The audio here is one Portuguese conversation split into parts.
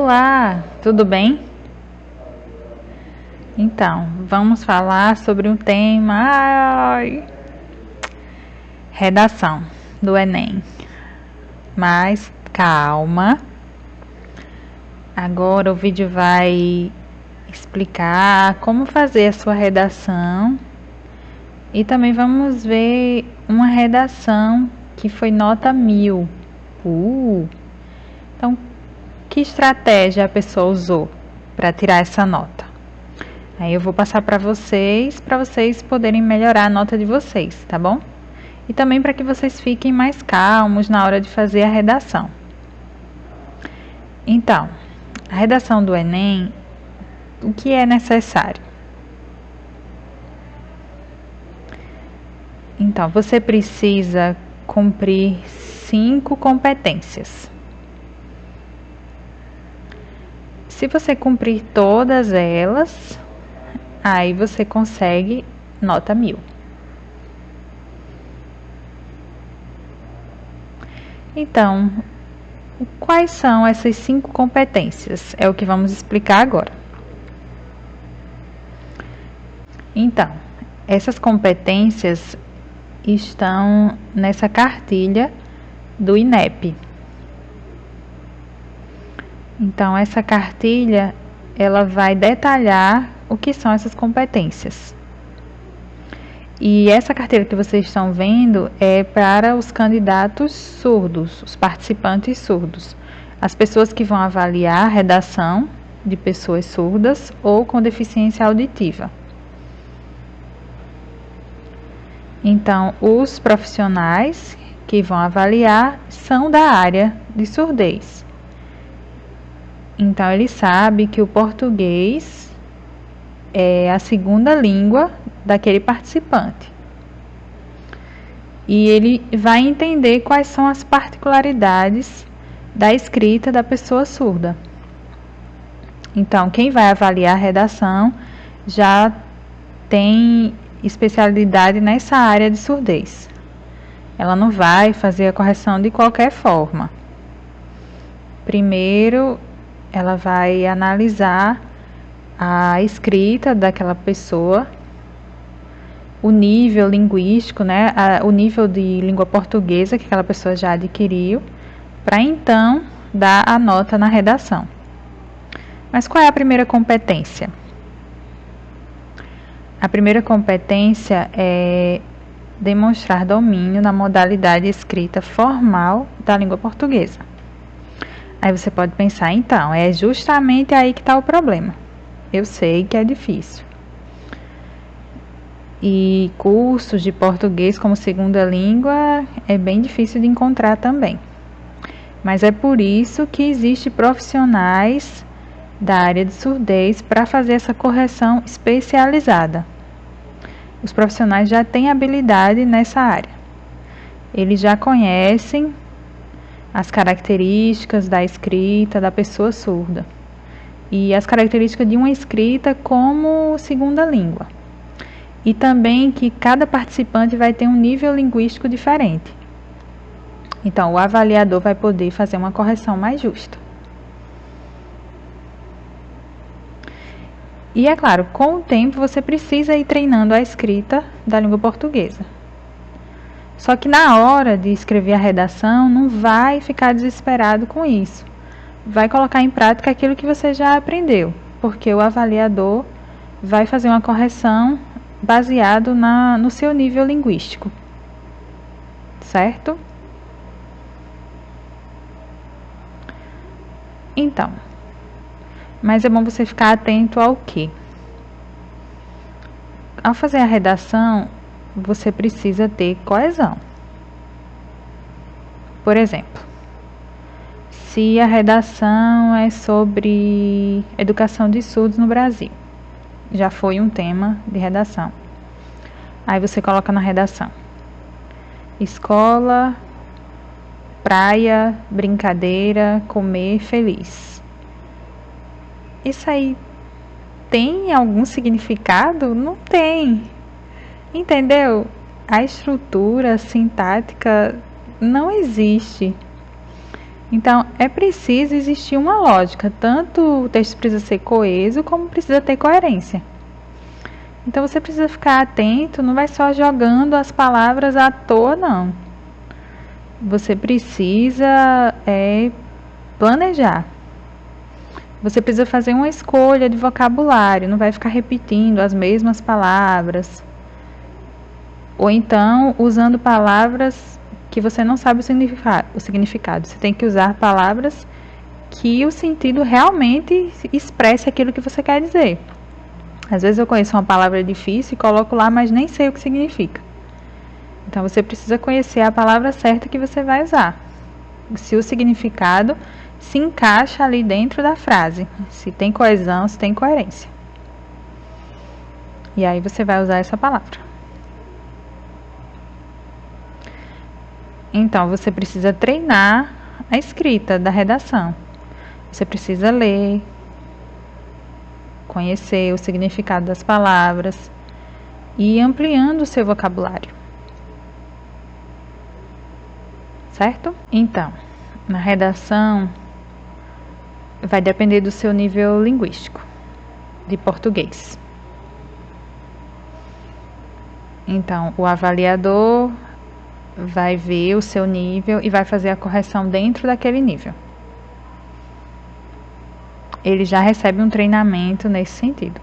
Olá, tudo bem? Então, vamos falar sobre um tema, redação do Enem. Mas calma. Agora o vídeo vai explicar como fazer a sua redação e também vamos ver uma redação que foi nota 1000. Então, que estratégia a pessoa usou para tirar essa nota? Aí eu vou passar para vocês poderem melhorar a nota de vocês, tá bom? E também para que vocês fiquem mais calmos na hora de fazer a redação. Então, a redação do Enem, o que é necessário? Então, você precisa cumprir 5 competências. Se você cumprir todas elas, aí você consegue nota 1000. Então, quais são essas 5 competências? É o que vamos explicar agora. Então, essas competências estão nessa cartilha do INEP. Então, essa cartilha, ela vai detalhar o que são essas competências. E essa cartilha que vocês estão vendo é para os candidatos surdos, os participantes surdos, as pessoas que vão avaliar a redação de pessoas surdas ou com deficiência auditiva. Então, os profissionais que vão avaliar são da área de surdez. Então, ele sabe que o português é a segunda língua daquele participante. E ele vai entender quais são as particularidades da escrita da pessoa surda. Então, quem vai avaliar a redação já tem especialidade nessa área de surdez. Ela não vai fazer a correção de qualquer forma. Primeiro, ela vai analisar a escrita daquela pessoa, o nível linguístico, né, o nível de língua portuguesa que aquela pessoa já adquiriu, para então dar a nota na redação. Mas qual é a primeira competência? A primeira competência é demonstrar domínio na modalidade escrita formal da língua portuguesa. Aí você pode pensar, então, é justamente aí que está o problema. Eu sei que é difícil. E cursos de português como segunda língua é bem difícil de encontrar também. Mas é por isso que existem profissionais da área de surdez para fazer essa correção especializada. Os profissionais já têm habilidade nessa área. Eles já conhecem as características da escrita da pessoa surda e as características de uma escrita como segunda língua. E também que cada participante vai ter um nível linguístico diferente. Então, o avaliador vai poder fazer uma correção mais justa. E é claro, com o tempo você precisa ir treinando a escrita da língua portuguesa. Só que na hora de escrever a redação, não vai ficar desesperado com isso. Vai colocar em prática aquilo que você já aprendeu, porque o avaliador vai fazer uma correção baseado no seu nível linguístico. Certo? Então, mas é bom você ficar atento ao quê? Ao fazer a redação, você precisa ter coesão. Por exemplo, se a redação é sobre educação de surdos no Brasil, já foi um tema de redação. Aí você coloca na redação: escola, praia, brincadeira, comer, feliz. Isso aí tem algum significado? Não tem. Entendeu? A estrutura sintática não existe. Então, é preciso existir uma lógica, tanto o texto precisa ser coeso, como precisa ter coerência. Então, você precisa ficar atento, não vai só jogando as palavras à toa, não. Você precisa planejar. Você precisa fazer uma escolha de vocabulário, não vai ficar repetindo as mesmas palavras. Ou então, usando palavras que você não sabe o significado. Você tem que usar palavras que o sentido realmente expresse aquilo que você quer dizer. Às vezes eu conheço uma palavra difícil e coloco lá, mas nem sei o que significa. Então você precisa conhecer a palavra certa que você vai usar. Se o significado se encaixa ali dentro da frase, se tem coesão, se tem coerência. E aí você vai usar essa palavra. Então você precisa treinar a escrita da redação. Você precisa ler, conhecer o significado das palavras e ir ampliando o seu vocabulário. Certo? Então, na redação vai depender do seu nível linguístico de português. Então, o avaliador vai ver o seu nível e vai fazer a correção dentro daquele nível. Ele já recebe um treinamento nesse sentido.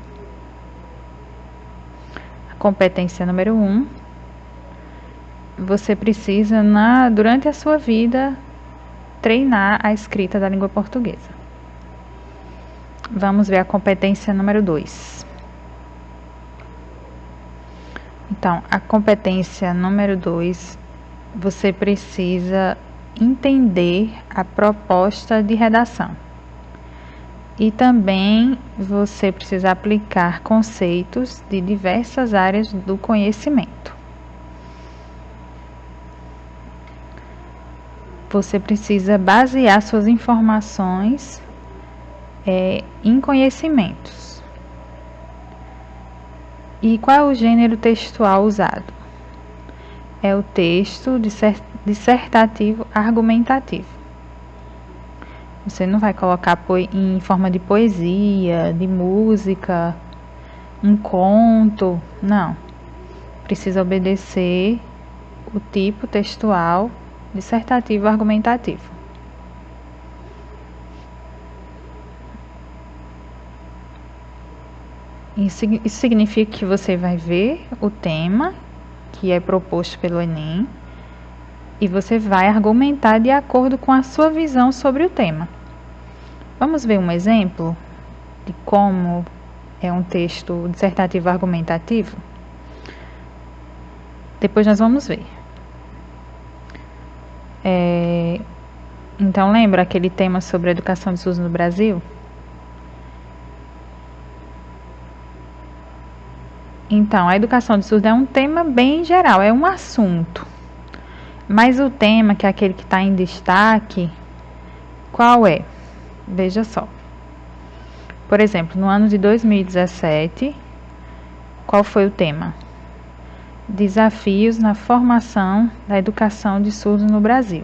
A competência número 1, você precisa, durante a sua vida, treinar a escrita da língua portuguesa. Vamos ver a competência número 2. Então, a competência número 2, você precisa entender a proposta de redação. E também você precisa aplicar conceitos de diversas áreas do conhecimento. Você precisa basear suas informações em conhecimentos. E qual é o gênero textual usado? É o texto dissertativo argumentativo. Você não vai colocar em forma de poesia, de música, um conto, não. Precisa obedecer o tipo textual dissertativo argumentativo. Isso significa que você vai ver o tema que é proposto pelo Enem e você vai argumentar de acordo com a sua visão sobre o tema. Vamos ver um exemplo de como é um texto dissertativo argumentativo? Depois nós vamos ver. Então, lembra aquele tema sobre a educação de SUS no Brasil? Então, a educação de SUS é um tema bem geral, é um assunto. Mas o tema, que é aquele que está em destaque, qual é? Veja só. Por exemplo, no ano de 2017, qual foi o tema? Desafios na formação da educação de surdos no Brasil.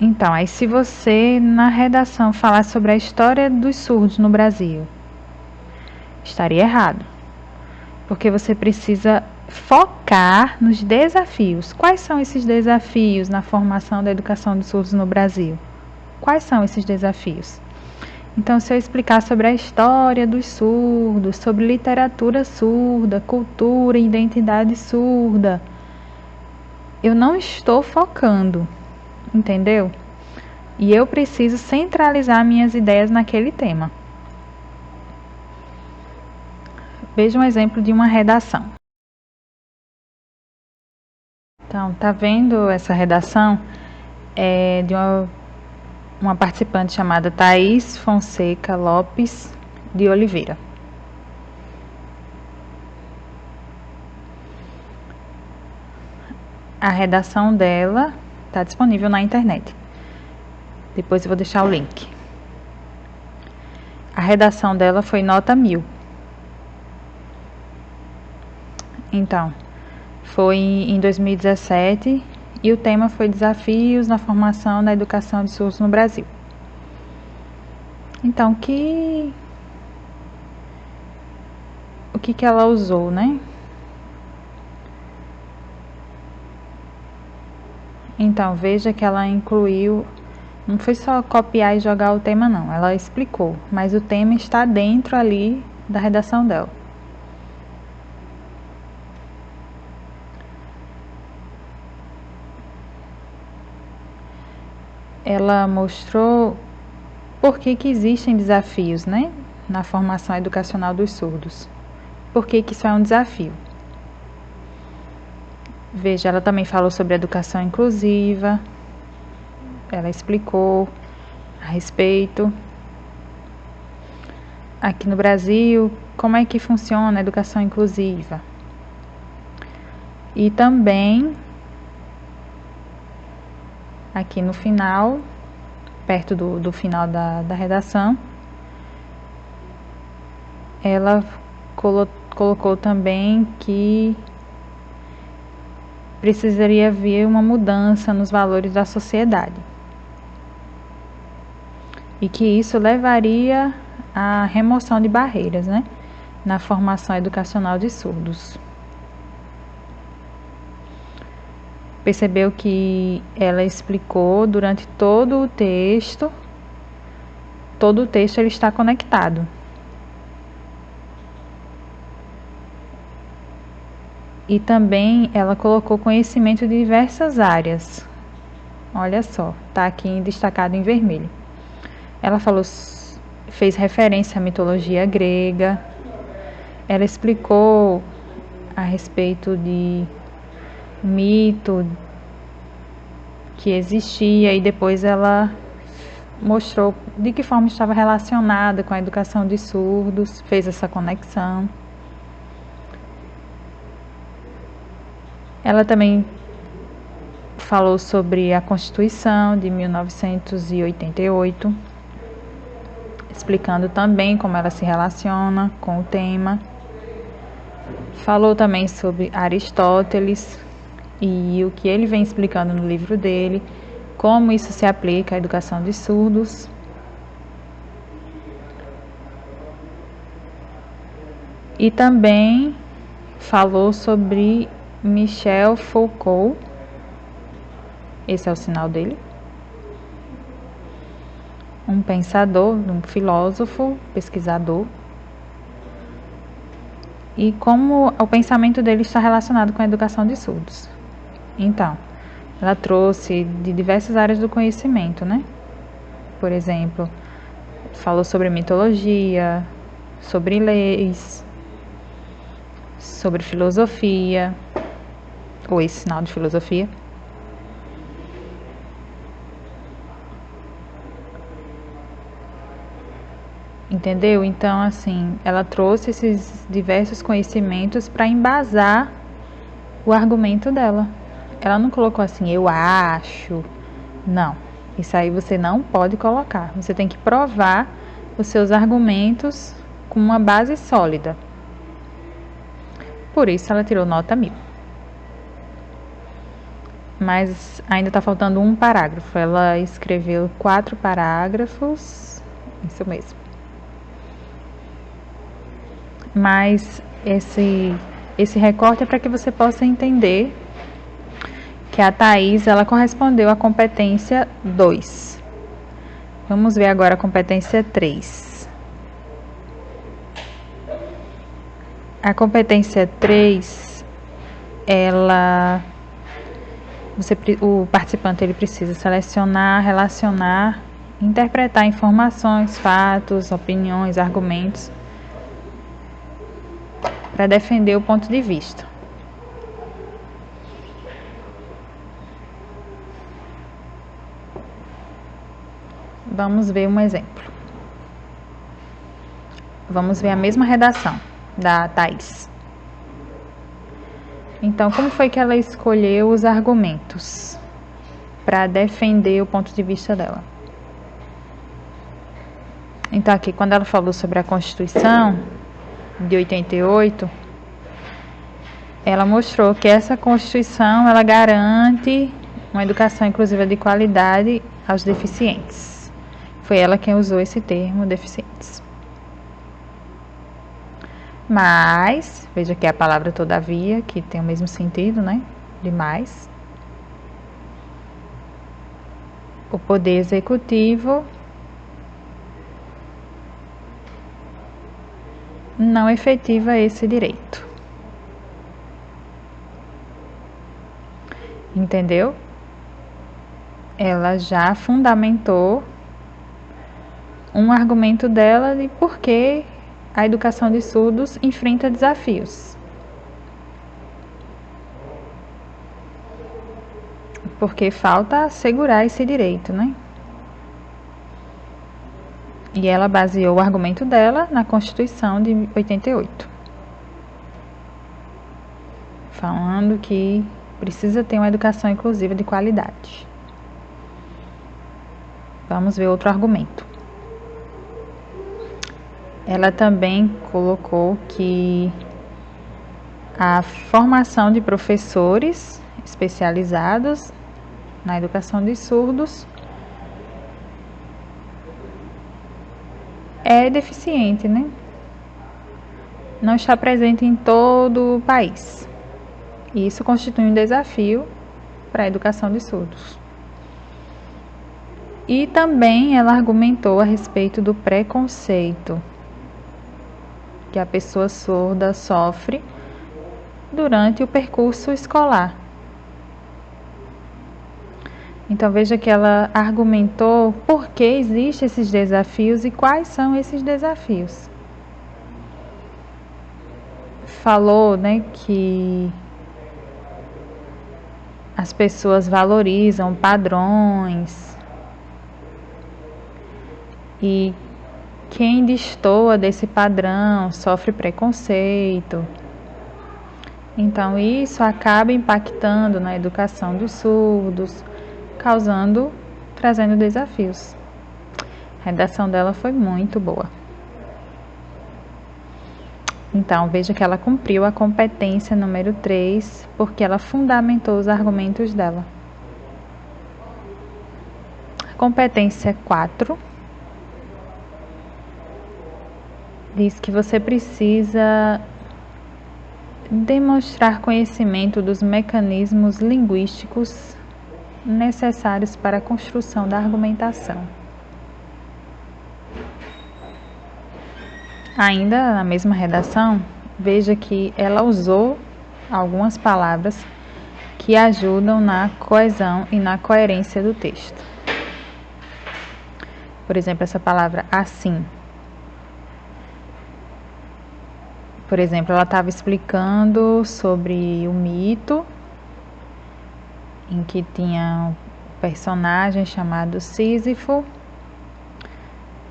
Então, aí se você na redação falar sobre a história dos surdos no Brasil, estaria errado. Porque você precisa focar nos desafios. Quais são esses desafios na formação da educação dos surdos no Brasil? Quais são esses desafios? Então, se eu explicar sobre a história dos surdos, sobre literatura surda, cultura e identidade surda, eu não estou focando, entendeu? E eu preciso centralizar minhas ideias naquele tema. Veja um exemplo de uma redação. Então, tá vendo essa redação? É de uma participante chamada Thaís Fonseca Lopes de Oliveira. A redação dela está disponível na internet. Depois eu vou deixar o link. A redação dela foi nota 1000. Então, foi em 2017 e o tema foi Desafios na Formação da Educação de Surdos no Brasil. Então, o que ela usou, né? Então, veja que ela incluiu, não foi só copiar e jogar o tema não, ela explicou, mas o tema está dentro ali da redação dela. Ela mostrou por que existem desafios, né, na formação educacional dos surdos. Por que isso é um desafio? Veja, ela também falou sobre educação inclusiva, ela explicou a respeito. Aqui no Brasil, como é que funciona a educação inclusiva? E também, aqui no final, perto do final da redação, ela colocou também que precisaria haver uma mudança nos valores da sociedade e que isso levaria à remoção de barreiras, né, na formação educacional de surdos. Percebeu que ela explicou durante todo o texto ele está conectado. E também ela colocou conhecimento de diversas áreas. Olha só, está aqui destacado em vermelho. Ela fez referência à mitologia grega. Ela explicou a respeito de mito que existia e depois ela mostrou de que forma estava relacionada com a educação de surdos, fez essa conexão. Ela também falou sobre a Constituição de 1988, explicando também como ela se relaciona com o tema. Falou também sobre Aristóteles e o que ele vem explicando no livro dele, como isso se aplica à educação de surdos. E também falou sobre Michel Foucault, esse é o sinal dele, um pensador, um filósofo, pesquisador, e como o pensamento dele está relacionado com a educação de surdos. Então, ela trouxe de diversas áreas do conhecimento, né? Por exemplo, falou sobre mitologia, sobre leis, sobre filosofia, ou esse sinal de filosofia. Entendeu? Então, assim, ela trouxe esses diversos conhecimentos para embasar o argumento dela. Ela não colocou assim, eu acho. Não, isso aí você não pode colocar. Você tem que provar os seus argumentos com uma base sólida. Por isso ela tirou nota 1000. Mas ainda está faltando um parágrafo. Ela escreveu 4 parágrafos. Isso mesmo. Mas esse recorte é para que você possa entender que a Thaís, ela correspondeu à competência 2. Vamos ver agora a competência 3. A competência 3, o participante ele precisa selecionar, relacionar, interpretar informações, fatos, opiniões, argumentos, para defender o ponto de vista. Vamos ver um exemplo. Vamos ver a mesma redação da Thaís. Então, como foi que ela escolheu os argumentos para defender o ponto de vista dela? Então, aqui, quando ela falou sobre a Constituição de 88, ela mostrou que essa Constituição, ela garante uma educação inclusiva de qualidade aos deficientes. Foi ela quem usou esse termo, deficientes. Mas, veja que é a palavra todavia, que tem o mesmo sentido, né? De mais. O poder executivo não efetiva esse direito. Entendeu? Ela já fundamentou um argumento dela de por que a educação de surdos enfrenta desafios. Porque falta assegurar esse direito, né? E ela baseou o argumento dela na Constituição de 88. Falando que precisa ter uma educação inclusiva de qualidade. Vamos ver outro argumento. Ela também colocou que a formação de professores especializados na educação de surdos é deficiente, né? Não está presente em todo o país. E isso constitui um desafio para a educação de surdos. E também ela argumentou a respeito do preconceito que a pessoa surda sofre durante o percurso escolar. Então veja que ela argumentou por que existem esses desafios e quais são esses desafios. Falou, né, que as pessoas valorizam padrões e quem destoa desse padrão sofre preconceito. Então isso acaba impactando na educação dos surdos, trazendo desafios. A redação dela foi muito boa. Então, veja que ela cumpriu a competência número 3, porque ela fundamentou os argumentos dela. Competência 4 diz que você precisa demonstrar conhecimento dos mecanismos linguísticos necessários para a construção da argumentação. Ainda na mesma redação, veja que ela usou algumas palavras que ajudam na coesão e na coerência do texto. Por exemplo, essa palavra assim. Por exemplo, ela estava explicando sobre o mito em que tinha um personagem chamado Sísifo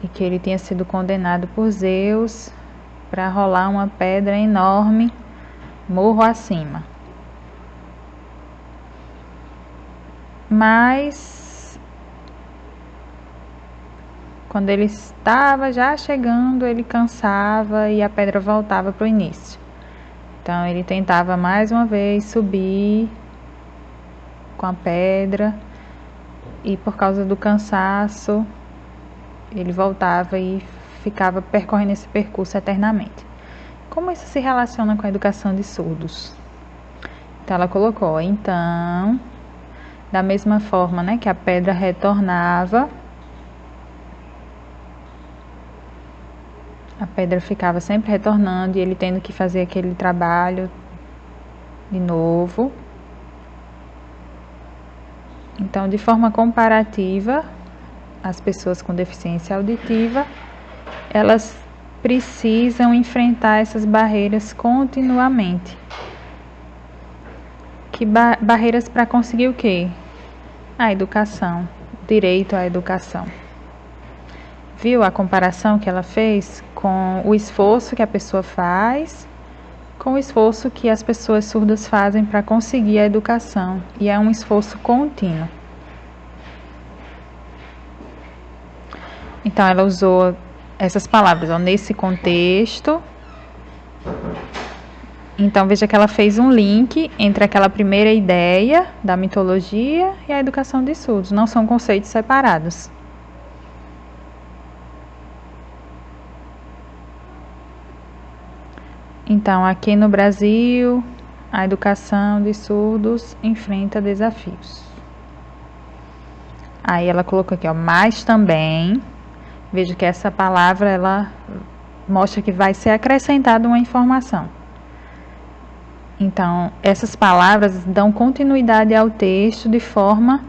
e que ele tinha sido condenado por Zeus para rolar uma pedra enorme morro acima. Mas quando ele estava já chegando, ele cansava e a pedra voltava para o início. Então ele tentava mais uma vez subir com a pedra e por causa do cansaço ele voltava e ficava percorrendo esse percurso eternamente. Como isso se relaciona com a educação de surdos? Então ela colocou, então, da mesma forma, né, que a pedra retornava, a pedra ficava sempre retornando e ele tendo que fazer aquele trabalho de novo. Então, de forma comparativa, as pessoas com deficiência auditiva, elas precisam enfrentar essas barreiras continuamente. Que barreiras para conseguir o quê? A educação, direito à educação. Viu a comparação que ela fez com o esforço que a pessoa faz, com o esforço que as pessoas surdas fazem para conseguir a educação, e é um esforço contínuo. Então, ela usou essas palavras, nesse contexto, Então, veja que ela fez um link entre aquela primeira ideia da mitologia e a educação de surdos. Não são conceitos separados. Então, aqui no Brasil, a educação de surdos enfrenta desafios. Aí ela colocou aqui, ó, mas também, veja que essa palavra, ela mostra que vai ser acrescentada uma informação. Então, essas palavras dão continuidade ao texto de forma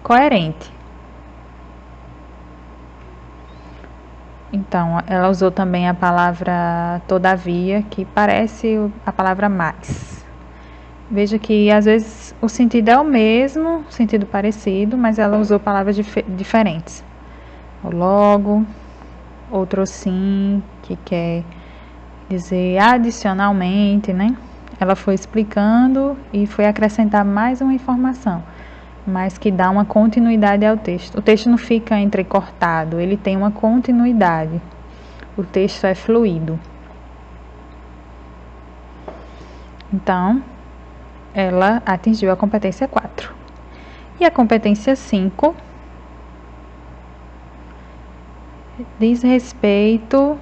coerente. Então, ela usou também a palavra todavia, que parece a palavra mais. Veja que às vezes o sentido é o mesmo, sentido parecido, mas ela usou palavras diferentes. O logo, outro sim, que quer dizer adicionalmente, né? Ela foi explicando e foi acrescentar mais uma informação, mas que dá uma continuidade ao texto. O texto não fica entrecortado, ele tem uma continuidade. O texto é fluido. Então, ela atingiu a competência 4. E a competência 5 diz respeito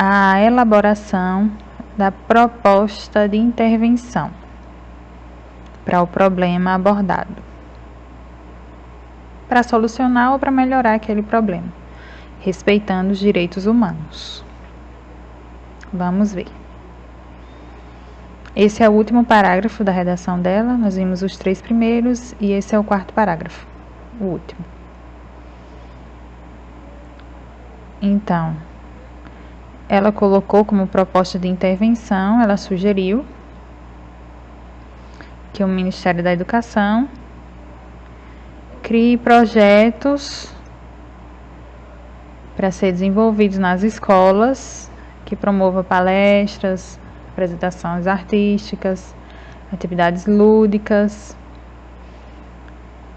à elaboração da proposta de intervenção para o problema abordado, para solucionar ou para melhorar aquele problema, respeitando os direitos humanos. Vamos ver. Esse é o último parágrafo da redação dela, nós vimos os 3 primeiros e esse é o 4º parágrafo, o último. Então, ela colocou como proposta de intervenção, ela sugeriu que o Ministério da Educação crie projetos para ser desenvolvidos nas escolas, que promova palestras, apresentações artísticas, atividades lúdicas,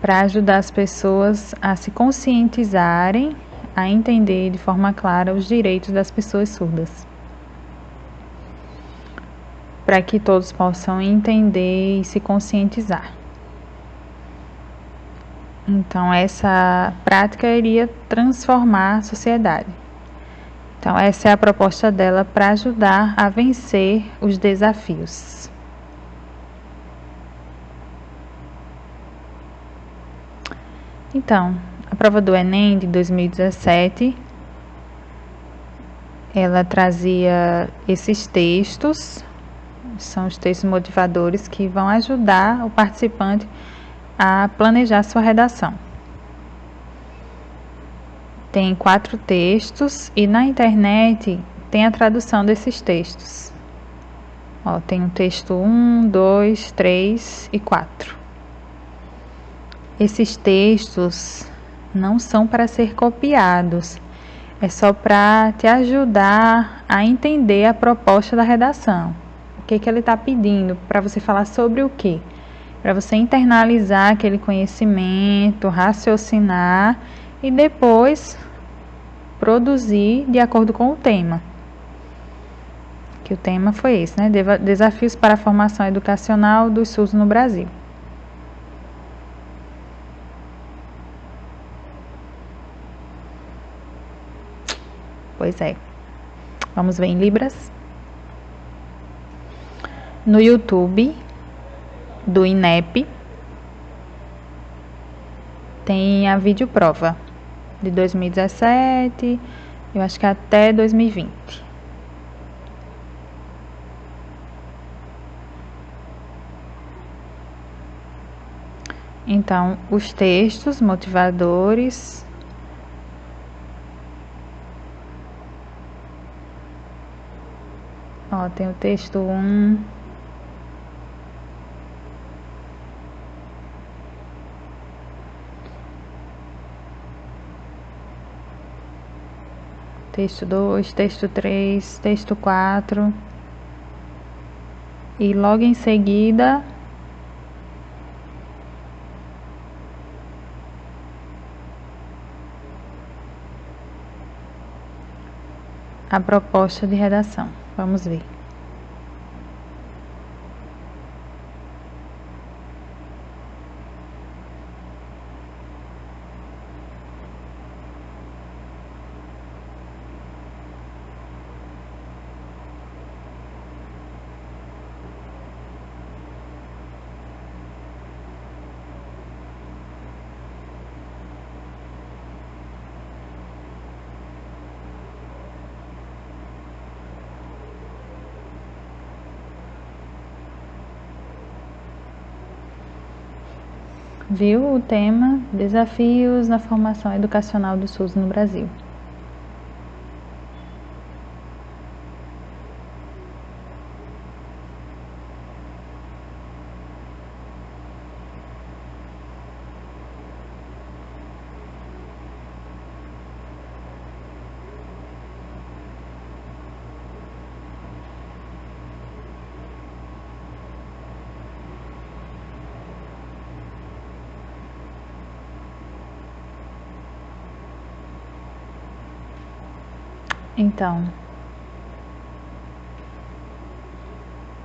para ajudar as pessoas a se conscientizarem, a entender de forma clara os direitos das pessoas surdas. Para que todos possam entender e se conscientizar. Então, essa prática iria transformar a sociedade. Então, essa é a proposta dela para ajudar a vencer os desafios. Então, a prova do Enem de 2017, ela trazia esses textos, são os textos motivadores que vão ajudar o participante a planejar sua redação. Tem 4 textos e na internet tem a tradução desses textos. Ó, tem o texto 1, 2, 3 e 4. Esses textos não são para ser copiados, é só para te ajudar a entender a proposta da redação. O que ele está pedindo, para você falar sobre o quê? Para você internalizar aquele conhecimento, raciocinar e depois produzir de acordo com o tema. Que o tema foi esse, né? Desafios para a formação educacional dos surdos no Brasil. Pois é. Vamos ver em Libras. No YouTube do INEP tem a videoprova de 2017, eu acho que até 2020. Então, os textos motivadores ó, tem o texto 1, texto 2, texto 3, texto 4 e logo em seguida a proposta de redação. Vamos ver. Viu o tema Desafios na Formação Educacional do SUS no Brasil. Então,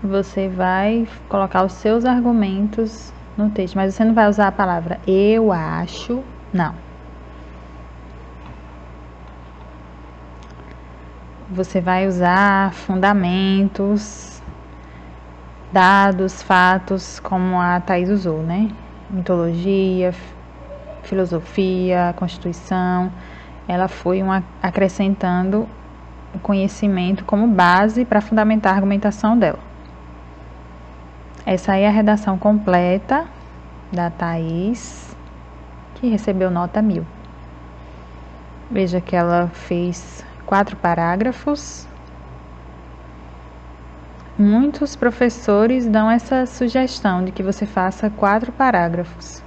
você vai colocar os seus argumentos no texto, mas você não vai usar a palavra eu acho, não. Você vai usar fundamentos, dados, fatos, como a Thaís usou, né? Mitologia, filosofia, Constituição. Ela foi acrescentando o conhecimento como base para fundamentar a argumentação dela. Essa aí é a redação completa da Thaís, que recebeu nota 1000. Veja que ela fez 4 parágrafos. Muitos professores dão essa sugestão de que você faça 4 parágrafos.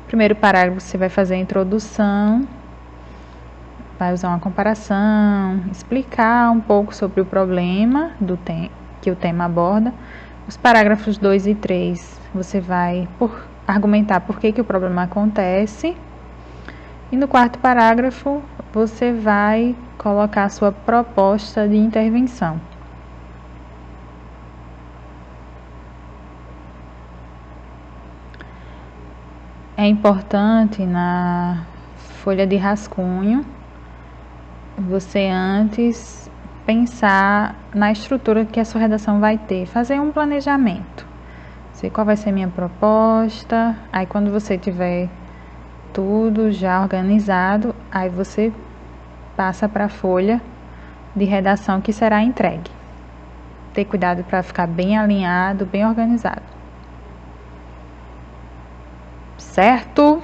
Primeiro parágrafo você vai fazer a introdução, vai usar uma comparação, explicar um pouco sobre o problema que o tema aborda. Os parágrafos 2 e 3 você vai argumentar por que o problema acontece. E no 4º parágrafo você vai colocar a sua proposta de intervenção. É importante na folha de rascunho você antes pensar na estrutura que a sua redação vai ter, fazer um planejamento, sei qual vai ser minha proposta, aí quando você tiver tudo já organizado, aí você passa para a folha de redação que será entregue. Ter cuidado para ficar bem alinhado, bem organizado. Certo?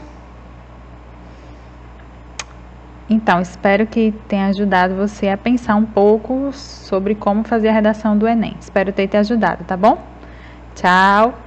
Então, espero que tenha ajudado você a pensar um pouco sobre como fazer a redação do Enem. Espero ter te ajudado, tá bom? Tchau!